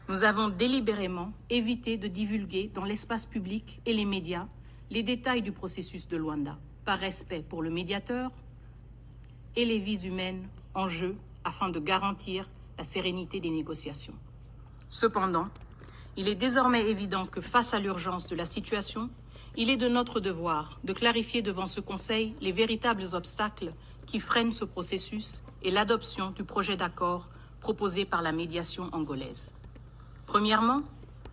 Nous avons délibérément évité de divulguer dans l'espace public et les médias les détails du processus de Luanda, par respect pour le médiateur et les vies humaines en jeu afin de garantir la sérénité des négociations. Cependant, il est désormais évident que face à l'urgence de la situation, il est de notre devoir de clarifier devant ce Conseil les véritables obstacles qui freinent ce processus et l'adoption du projet d'accord proposé par la médiation angolaise. Premièrement,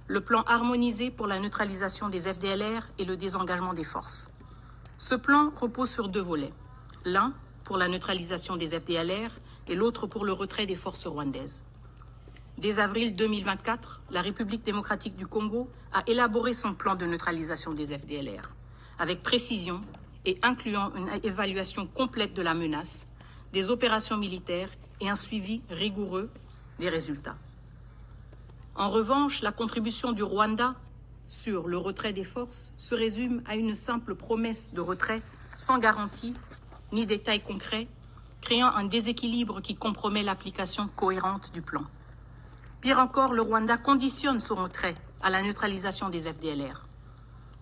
le plan harmonisé pour la neutralisation des FDLR et le désengagement des forces. Ce plan repose sur deux volets, l'un pour la neutralisation des FDLR et l'autre pour le retrait des forces rwandaises. Dès avril 2024, la République démocratique du Congo a élaboré son plan de neutralisation des FDLR, avec précision et incluant une évaluation complète de la menace, des opérations militaires et un suivi rigoureux des résultats. En revanche, la contribution du Rwanda sur le retrait des forces se résume à une simple promesse de retrait sans garantie ni détails concrets, créant un déséquilibre qui compromet l'application cohérente du plan. Pire encore, le Rwanda conditionne son retrait à la neutralisation des FDLR,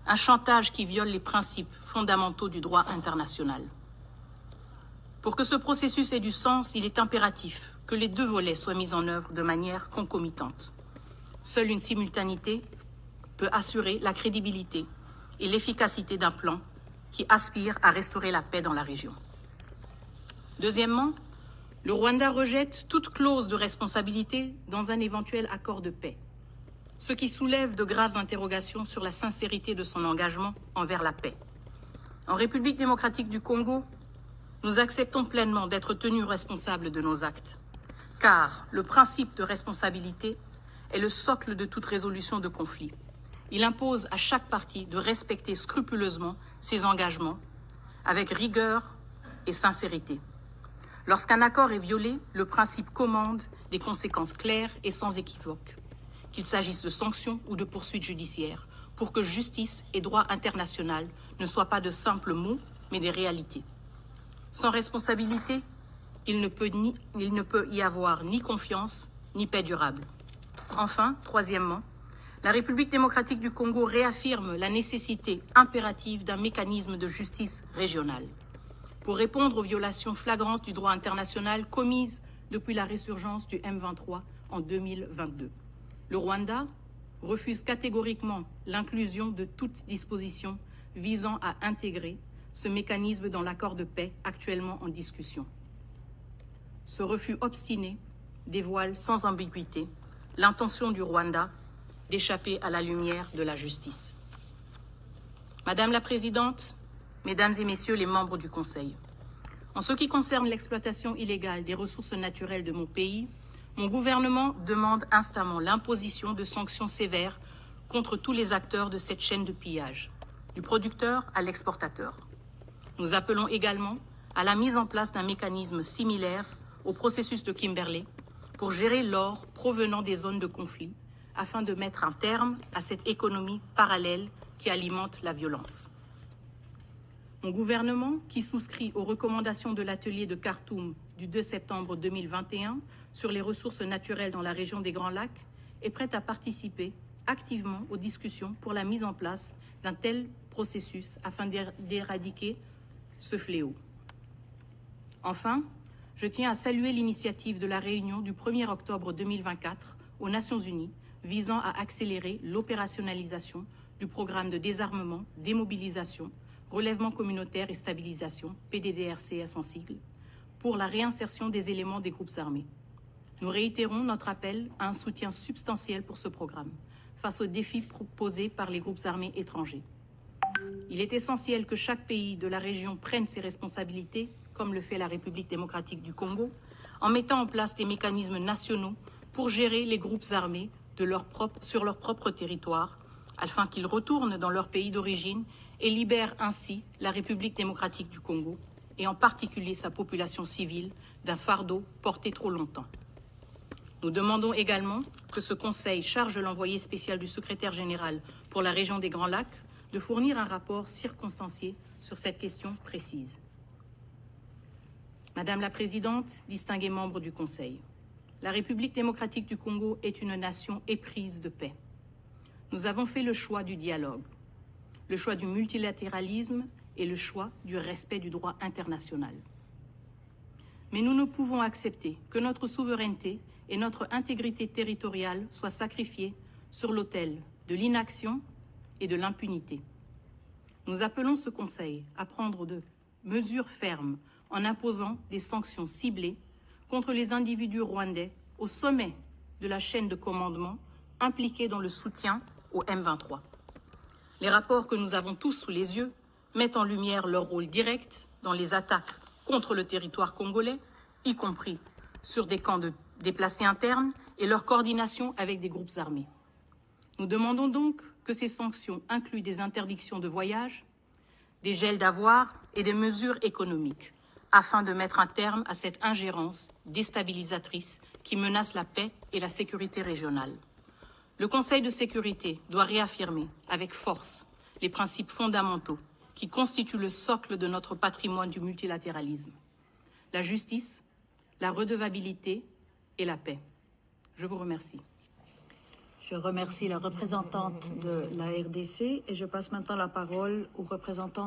un chantage qui viole les principes fondamentaux du droit international. Pour que ce processus ait du sens, il est impératif que les deux volets soient mis en œuvre de manière concomitante. Seule une simultanéité peut assurer la crédibilité et l'efficacité d'un plan qui aspire à restaurer la paix dans la région. Deuxièmement, le Rwanda rejette toute clause de responsabilité dans un éventuel accord de paix, ce qui soulève de graves interrogations sur la sincérité de son engagement envers la paix. En République démocratique du Congo, nous acceptons pleinement d'être tenus responsables de nos actes, car le principe de responsabilité est le socle de toute résolution de conflit. Il impose à chaque partie de respecter scrupuleusement ses engagements avec rigueur et sincérité. Lorsqu'un accord est violé, le principe commande des conséquences claires et sans équivoque, qu'il s'agisse de sanctions ou de poursuites judiciaires, pour que justice et droit international ne soient pas de simples mots, mais des réalités. Sans responsabilité, il ne peut y avoir ni confiance, ni paix durable. Enfin, troisièmement, la République démocratique du Congo réaffirme la nécessité impérative d'un mécanisme de justice régionale pour répondre aux violations flagrantes du droit international commises depuis la résurgence du M23 en 2022. Le Rwanda refuse catégoriquement l'inclusion de toute disposition visant à intégrer ce mécanisme dans l'accord de paix actuellement en discussion. Ce refus obstiné dévoile sans ambiguïté l'intention du Rwanda d'échapper à la lumière de la justice. Madame la Présidente, Mesdames et Messieurs les membres du Conseil, en ce qui concerne l'exploitation illégale des ressources naturelles de mon pays, mon gouvernement demande instamment l'imposition de sanctions sévères contre tous les acteurs de cette chaîne de pillage, du producteur à l'exportateur. Nous appelons également à la mise en place d'un mécanisme similaire au processus de Kimberley pour gérer l'or provenant des zones de conflit afin de mettre un terme à cette économie parallèle qui alimente la violence. Mon gouvernement, qui souscrit aux recommandations de l'atelier de Khartoum du 2 septembre 2021 sur les ressources naturelles dans la région des Grands Lacs, est prêt à participer activement aux discussions pour la mise en place d'un tel processus afin d'éradiquer ce fléau. Enfin, je tiens à saluer l'initiative de la réunion du 1er octobre 2024 aux Nations Unies visant à accélérer l'opérationnalisation du programme de désarmement, démobilisation, relèvement communautaire et stabilisation, PDDRCS en sigle, pour la réinsertion des éléments des groupes armés. Nous réitérons notre appel à un soutien substantiel pour ce programme, face aux défis proposés par les groupes armés étrangers. Il est essentiel que chaque pays de la région prenne ses responsabilités, comme le fait la République démocratique du Congo, en mettant en place des mécanismes nationaux pour gérer les groupes armés sur leur propre territoire, afin qu'ils retournent dans leur pays d'origine et libèrent ainsi la République démocratique du Congo, et en particulier sa population civile, d'un fardeau porté trop longtemps. Nous demandons également que ce Conseil charge l'envoyé spécial du secrétaire général pour la région des Grands Lacs de fournir un rapport circonstancié sur cette question précise. Madame la Présidente, distingués membres du Conseil, La République démocratique du Congo est une nation éprise de paix. Nous avons fait le choix du dialogue, le choix du multilatéralisme et le choix du respect du droit international. Mais nous ne pouvons accepter que notre souveraineté et notre intégrité territoriale soient sacrifiées sur l'autel de l'inaction et de l'impunité. Nous appelons ce Conseil à prendre de mesures fermes en imposant des sanctions ciblées contre les individus rwandais au sommet de la chaîne de commandement impliqués dans le soutien au M23. Les rapports que nous avons tous sous les yeux mettent en lumière leur rôle direct dans les attaques contre le territoire congolais, y compris sur des camps de déplacés internes et leur coordination avec des groupes armés. Nous demandons donc que ces sanctions incluent des interdictions de voyage, des gels d'avoirs et des mesures économiques, afin de mettre un terme à cette ingérence déstabilisatrice qui menace la paix et la sécurité régionale. Le Conseil de sécurité doit réaffirmer avec force les principes fondamentaux qui constituent le socle de notre patrimoine du multilatéralisme: la justice, la redevabilité et la paix. Je vous remercie. Je remercie la représentante de la RDC et je passe maintenant la parole au représentant